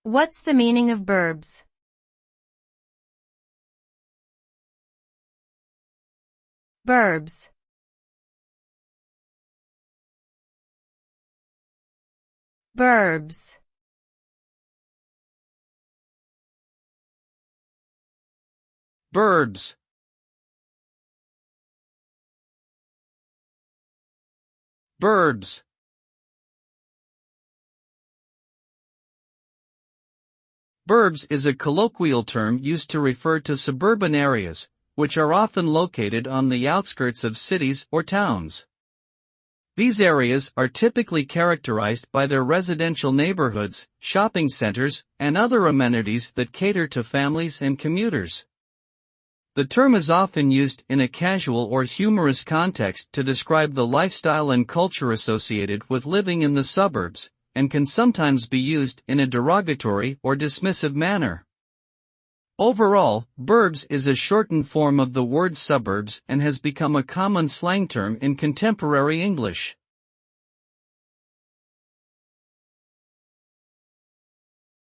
What's the meaning of burbs? Burbs. Burbs. Burbs. Burbs. Burbs is a colloquial term used to refer to suburban areas, which are often located on the outskirts of cities or towns. These areas are typically characterized by their residential neighborhoods, shopping centers, and other amenities that cater to families and commuters. The term is often used in a casual or humorous context to describe the lifestyle and culture associated with living in the suburbs, and can sometimes be used in a derogatory or dismissive manner. Overall, burbs is a shortened form of the word suburbs and has become a common slang term in contemporary English.